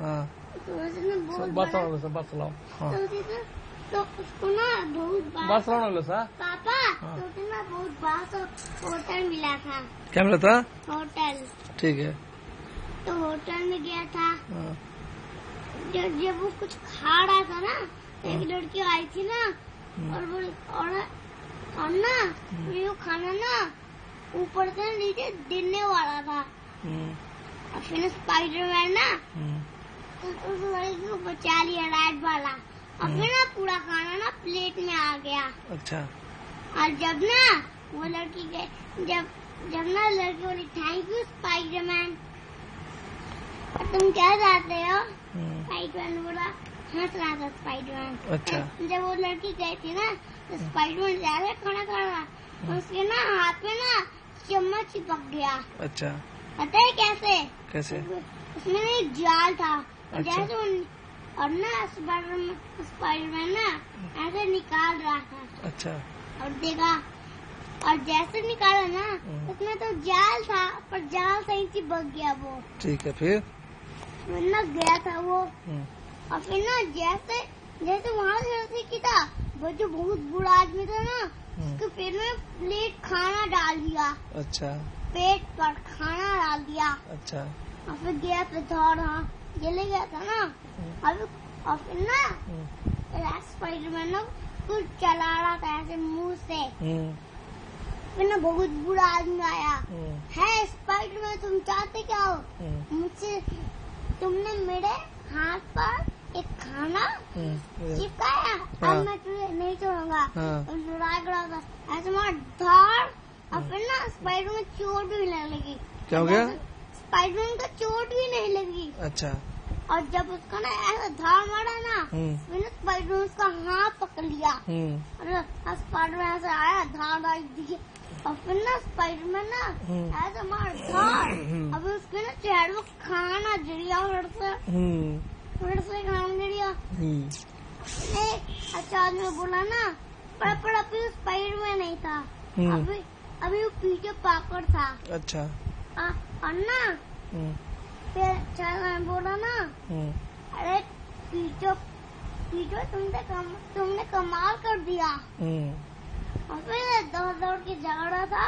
हाँ। तो उसने बहुत बस लाओ। हाँ। तो उसको ना बहुत बस लाओ ना सा पापा। तो उसने ना बहुत बड़ा होटल मिला था। क्या मिला था? होटल। ठीक है। तो होटल में गया था। हाँ। जब वो कुछ खा रहा था ना, एक लड़की आई थी ना, और वो और ना वो खाना ना ऊपर से नीचे गिरने वाला था। और फिर स्पाइडरमैन ना उस लड़की को बचा लिया, राइट वाला। और फिर ना पूरा खाना ना प्लेट में आ गया। अच्छा। और जब ना वो लड़की जब ना लड़की बोली थैंक यू स्पाइडरमैन, तुम क्या चाहते हो? स्पाइडरमैन बोला हंस रहा था स्पाइडरमैन। अच्छा। जब वो लड़की गई थी ना तो स्पाइडरमैन ज्यादा खाना खा रहा, उसके ना हाथ में ना चम्मच चिपक गया। अच्छा। पता है कैसे? कैसे? उसमें एक जाल था। अच्छा। जैसे और ना स्पाइडरमैन ना ऐसे निकाल रहा था। अच्छा। और देखा, और जैसे निकाला ना उसमें तो जाल था, पर जाल सही चिपक गया वो। ठीक है। फिर ना गया था वो। और फिर ना जैसे वहाँ से की था, वो जो बहुत बुरा आदमी था ना, उसके पेट में प्लेट खाना डाल दिया। अच्छा। पेट पर खाना डाल दिया। अच्छा। और फिर गया फिर दौड़ा जले गया था ना। और फिर ना स्पाइडरमैन ना कुछ चला रहा था ऐसे मुंह से। फिर ना बहुत बुरा आदमी आया। है स्पाइडरमैन, तुम चाहते क्या हो मुझसे? तुमने मेरे हाथ पर एक खाना चिपकाया, अब मैं तुझे नहीं छोड़ूंगा। ऐसे मार धार। और फिर ना स्पाइडरमैन चोट भी नहीं लगी। क्या हो गया? स्पाइडरमैन का चोट भी नहीं लगी। अच्छा। और जब उसका ना ऐसा धार मारा ना, फिर स्पाइडरमैन उसका हाथ पकड़ लिया। और स्पाइडरमैन ऐसे आया, धार दी। और फिर ना स्पाइडरमैन ना ऐसा मार धार। अब उसके ना चेहरे में खाना गिरिया, फिर से खाना गिरिया। अच्छा आदमी बोला ना, पर अभी स्पाइडरमैन नहीं था, अभी वो पीछे पाकड़ था। अच्छा। और ना फिर चादर बोला ना, अरे पीछे तुमने कमाल कर दिया। और फिर दौड़ के जा रहा था।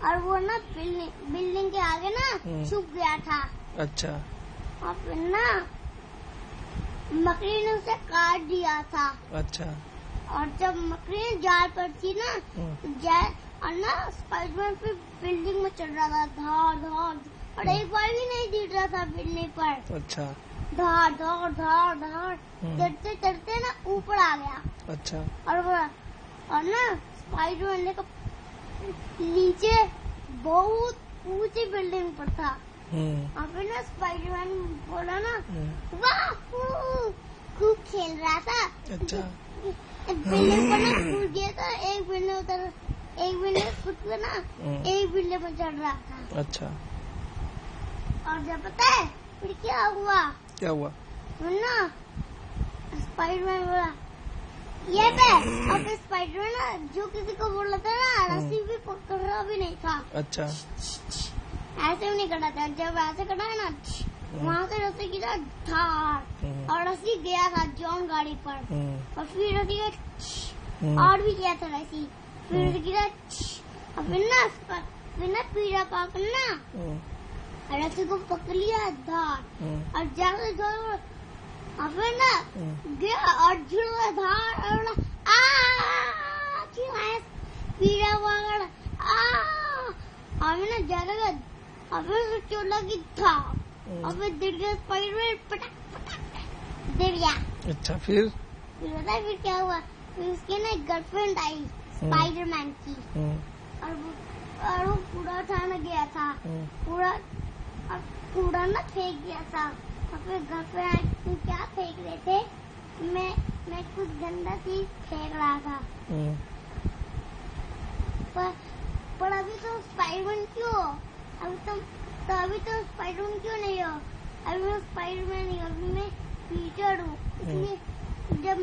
और वो ना बिल्डिंग के आगे ना छुप गया था। अच्छा। और फिर ना मकड़ी ने उसे काट दिया था। अच्छा। और जब मकड़ी जाल पर थी ना, और ना स्पाइडरमैन फिर बिल्डिंग में चढ़ रहा था, धार और एक बार भी नहीं गिर रहा था बिल्डिंग पर। अच्छा। धार चढ़ते ना ऊपर आ गया। अच्छा। और ना स्पाइडरमैन का नीचे बहुत ऊंची बिल्डिंग पर था। और फिर ना स्पाइडरमैन बोला ना, वाह खूब खेल रहा था। अच्छा। बिल्डिंग पर ना कूद गया था, एक बिल्डिंग कूद के ना एक बिल्डिंग पर चढ़ रहा था। अच्छा। और जब पता है फिर क्या हुआ? ना स्पाइडरमैन बोला ये पे। और फिर स्पाइडरमैन ना जो किसी को बोला था ना, रस्सी भी पकड़ रहा भी नहीं था। अच्छा। ऐसे भी नहीं कटा था। जब ऐसे कटा ना, वहाँ से रस्सी गिरा धार, और रस्सी गया था जॉन गाड़ी पर। और फिर रस्सी और भी गया था रस्सी, फिर गिरा। और फिर ना पीड़ा पाकर ना रस्सी को पकड़ लिया धार, और जाकर और फिर ना गया और झुला धार, और पीड़ा पकड़ और ना ज्यादा। और फिर चोट लगी था, और फिर दिल गया स्पाइडरमैन, पटक गिर गया। अच्छा। फिर पता है फिर क्या हुआ? फिर उसकी ना गर्लफ्रेंड आई स्पाइडरमैन की, और वो कूड़ा उठाने गया था, कूड़ा ना फेंक गया था। और फिर गर्लफ्रेंड तुम क्या फेंक रहे थे? मैं कुछ गंदा चीज फेंक रहा था। पर अभी तो स्पाइडरमैन क्यों? अभी तो स्पाइडरमैन क्यों नहीं हो? अभी मैं स्पाइडरमैन नहीं, अभी मैं पीटर हूँ। इसलिए जब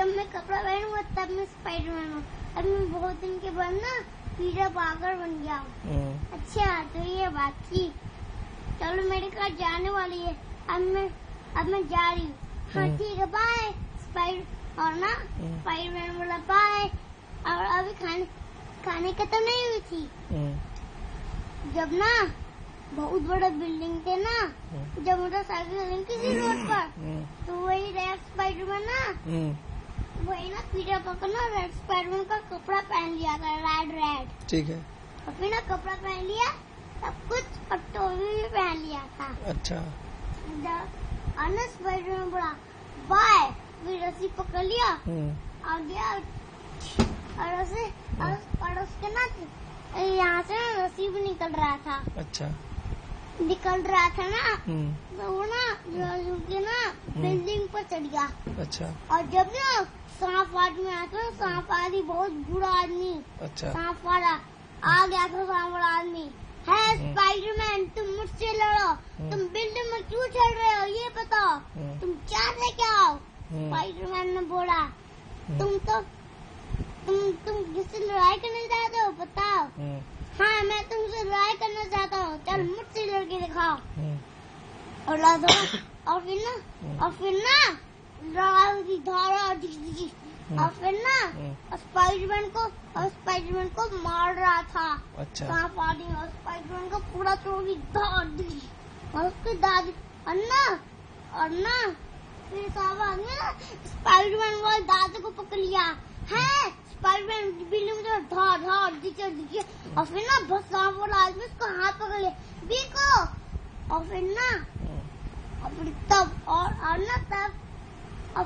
मैं कपड़ा पहनूंगा तब मैं स्पाइडरमैन हूँ। अभी मैं बहुत दिन के बाद ना पीटर पाकर बन गया हूँ। अच्छा तो ये बात थी। चलो मेरी कार जाने वाली है, अब मैं जा रही हूँ। हाँ ठीक है बाय। और ना स्पाइडरमैन बोला बाय। और अभी खाने खत्म नहीं हुई थी, जब ना बहुत बड़ा बिल्डिंग थे ना, जब मोटरसाइकिल चलेंगे किसी रोड पर, तो वही रेड स्पाइडरमैन ना वही ना पीटर पार्कर ना रेड स्पाइडरमैन का कपड़ा पहन लिया था, रेड। ठीक है। और फिर ना कपड़ा पहन लिया सब कुछ, और टोपी भी पहन लिया था। अच्छा। और स्पाइडरमैन बोला बाय, फिर रस्सी पकड़ लिया आ गया, और उसके ना यहाँ से रस्सी भी निकल रहा था। अच्छा। निकल रहा था ना, तो वो ना बिल्डिंग पर चढ़ गया। अच्छा। और जब ना सांप आदमी आया था, सांप आदमी बहुत बुरा आदमी। अच्छा। सांप वाला आ गया था, सांप वाला आदमी है स्पाइडरमैन तुम मुझसे लड़ो, तुम बिल्डिंग में क्यों चढ़ रहे हो ये बताओ, तुम चाहते क्या हो। स्पाइडरमैन ने बोला तुम किससे लड़ाई करना चाहते हो बताओ। हाँ मैं तुमसे लड़ाई करना चाहता हूँ, चल मुझसे लड़के दिखाओ। और फिर ना लड़ाई धारा, और फिर ना स्पाइडरमैन को मार रहा था। अच्छा। सांप आदमी और स्पाइडरमैन को पूरा चोरी धार दी, और उसकी दादी और ना फिर सांप आदमी ना स्पाइडरमैन वाले दादी को पकड़ लिया है। स्पाइडरमैन बिल्डिंग में धार दीजिए, और फिर ना बस सांप वाला आदमी उसको हाथ पकड़ लिया बीको। और फिर ना और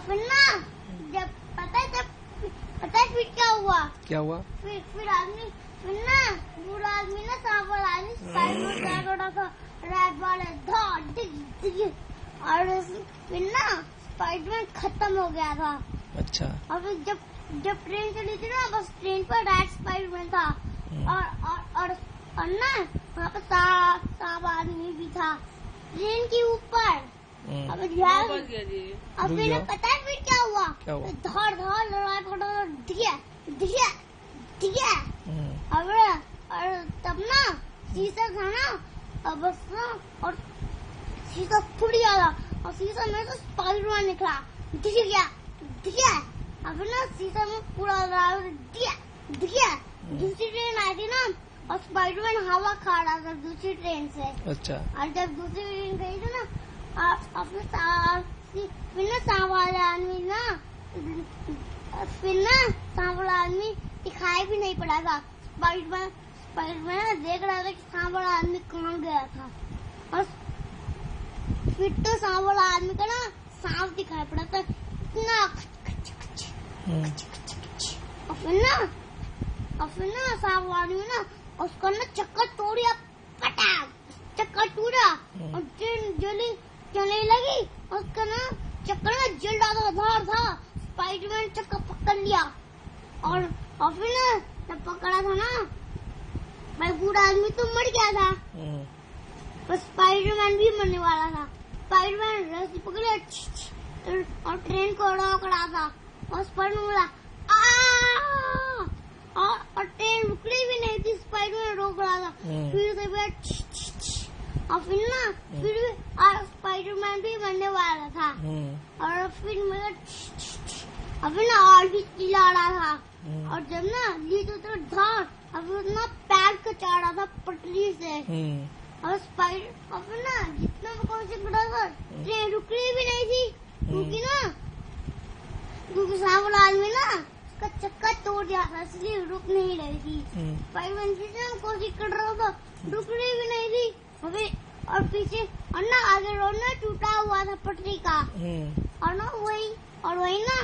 फिर ना जब पता है फिर क्या हुआ। फिर आदमी ना बुरा आदमी ना सांप वाला आदमी स्पाइडरमैन का रेड वाले धार दीजिए, और फिर ना स्पाइडरमैन खत्म हो गया था। अच्छा। और फिर जब ट्रेन चली थी ना, बस ट्रेन पर रेड स्पाइडरमैन था, और ना वहाँ पर सांप आदमी भी था ट्रेन के ऊपर। अब फिर पता है फिर क्या हुआ। धार लड़ाई फटाफट दिया। और तब ना शीशा था ना, और बस ना और शीशा फूट गया था, और शीशा में से स्पाइडरमैन निकला दिख गया। अब ना शीशा में पूरा दिया। दूसरी ट्रेन आई थी ना, और स्पाइडरमैन हवा खा रहा था दूसरी ट्रेन से। अच्छा। और जब दूसरी ट्रेन गई थी ना, फिर ना सांप वाला आदमी दिखाई भी नहीं पड़ा था। स्पाइडरमैन देख रहा था कि सांप वाला आदमी कहाँ गया था, और फिर तो सांप वाला आदमी का ना सांप दिखाई पड़ा था इतना। और फिर ना सांप आदमी ना उसका ना चक्कर तोड़ा, चक्कर टूटा, और ट्रेन चलने लगी, उसका ना चक्कर में जल रहा था। स्पाइडरमैन चक्कर पकड़ लिया, और फिर ना जब पकड़ा था ना, भाई बूढ़ा आदमी तो मर गया था, पर स्पाइडरमैन भी मरने वाला था। स्पाइडरमैन रस्सी पकड़े और ट्रेन को रोक रहा था, और स्पाइडरमैन बोला और ट्रेन रुकनी भी नहीं थी, स्पाइडरमैन रोक रहा था। फिर से और फिर ना स्पाइडरमैन भी मरने वाला था, और फिर ना और भी चिल्ला रहा था। और जब ना नीचे तो धार, अब ना पैर कचा रहा था पटरी से, और फिर ना जितना कोशिश कर रहा था ट्रेन रुकनी भी नहीं थी, क्योंकि सांप वाला आदमी ना उसका चक्कर तोड़ दिया था, इसलिए रुक नहीं रही थी। स्पाइडरमैन जितना कोशिश कर रहा था रुकनी भी नहीं थी, और पीछे और ना आगे रोड ना टूटा हुआ था पटरी का, और वही ना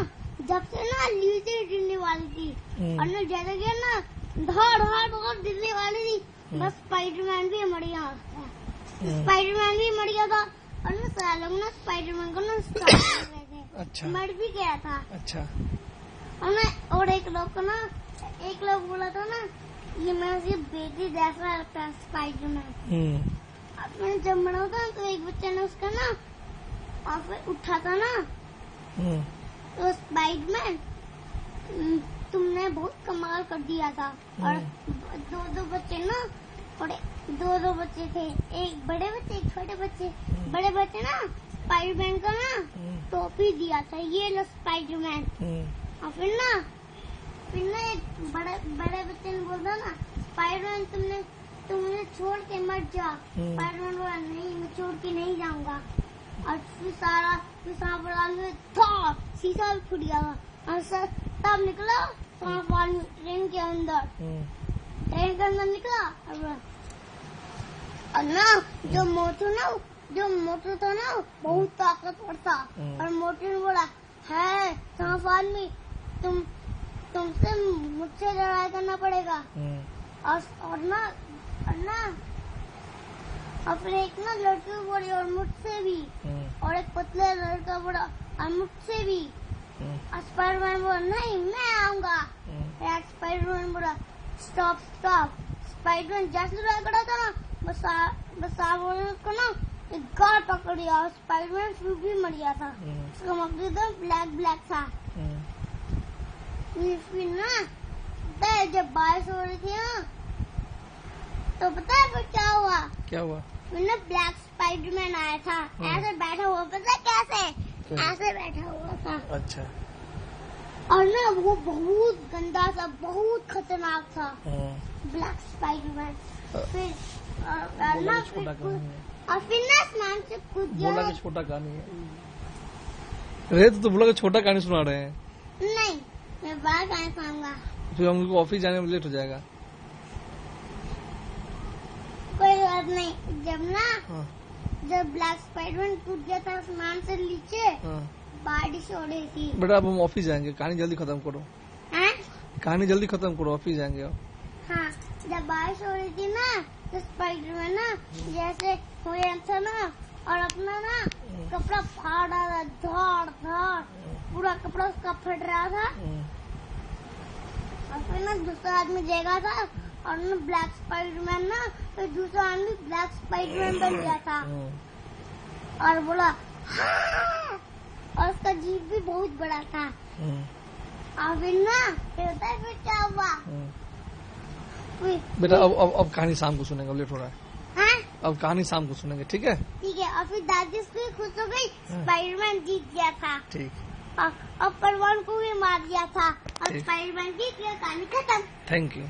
जब से ना नीचे गिरने वाली थी, और ना जैसे कि ना धार गिरने वाली थी, बस स्पाइडरमैन भी मर गया था। और ना सारे लोग ना स्पाइडरमैन को ना अच्छा। मर भी गया था। अच्छा। और एक लोग बोला था ना ये मेरा सिर्फ बेटी जैसा लगता है स्पाइडरमैन। मैंने जब बड़ा था तो एक बच्चे ने उसका ना और फिर उठा था ना, तो स्पाइडरमैन तुमने बहुत कमाल कर दिया था। और दो बच्चे ना और दो बच्चे थे, एक बड़े बच्चे एक छोटे बच्चे। बड़े बच्चे ना स्पाइडरमैन का ना टोपी दिया था, ये लो स्पाइडरमैन। और फिर ना एक बड़े बच्चे ने बोला ना स्पाइडरमैन तुमने छोड़ के मत जा। स्पाइडरमैन बोला नहीं, मैं छोड़ के नहीं जाऊंगा। और फिर सांप वाला था, शीशा भी फूट गया था और तब निकला सांप वाला ट्रेन के अंदर निकला। और ना जो मोटू था ना बहुत ताकतवर था। और मोटू ने बोला है सांप आदमी तुमसे मुझसे लड़ाई करना पड़ेगा। और फिर एक ना लड़की बोली और मुझसे भी। और एक पतला लड़का बोला और मुझसे भी। और स्पाइडरमैन बोला नहीं मैं आऊंगा। स्पाइडरमैन बोला स्टॉप। स्पाइडरमैन जैसे लड़ाई करा था ना बस को ना एक गाल पकड़ लिया और स्पाइडरमैन फिर भी मर गया था। उसका मकसद ब्लैक था। फिर ना जब बारिश हो रही थी ना तो पता है फिर क्या हुआ? फिर ना ब्लैक स्पाइडरमैन आया था, ऐसे बैठा हुआ, पता है कैसे? ऐसे बैठा हुआ था। अच्छा। और ना वो बहुत गंदा था, बहुत खतरनाक था ब्लैक स्पाइडरमैन। फिर ना आसमान से कूद गया। बोला कि छोटा कहानी है। रे तो बोला कि छोटा कहानी सुना रहे हैं। नहीं, मैं बड़ा कहानी सुनाऊंगा। फिर हम लोग ऑफिस जाने में लेट हो जाएगा। कोई बात नहीं। जब ब्लैक स्पाइडरमैन कूद गया था आसमान से नीचे, बारिश हो रही थी। बेटा अब हम ऑफिस जाएंगे, कहानी जल्दी खत्म करो। कहानी जल्दी खत्म करो, ऑफिस जाएंगे अब। हाँ, जब बारिश हो रही थी ना तो स्पाइडरमैन ना जैसे हो रहा था ना और अपना ना कपड़ा फाड़ रहा था, धाड़ पूरा कपड़ा उसका फट रहा था। और फिर ना दूसरा आदमी जगा था और ना ब्लैक स्पाइडरमैन ना फिर दूसरा आदमी ब्लैक स्पाइडरमैन बन गया था और बोला हाँ! और उसका जीभ भी बहुत बड़ा था। और फिर ना फिर क्या हुआ? बेटा अब कहानी शाम को सुनेंगे, लेट हो रहा है। हाँ? अब कहानी शाम को सुनेंगे, ठीक है? ठीक है। और फिर दादी से खुश हो गई, स्पाइडरमैन जीत गया था। ठीक। और परवान को भी मार दिया था और स्पाइडरमैन जीत गया। कहानी खत्म। Thank you.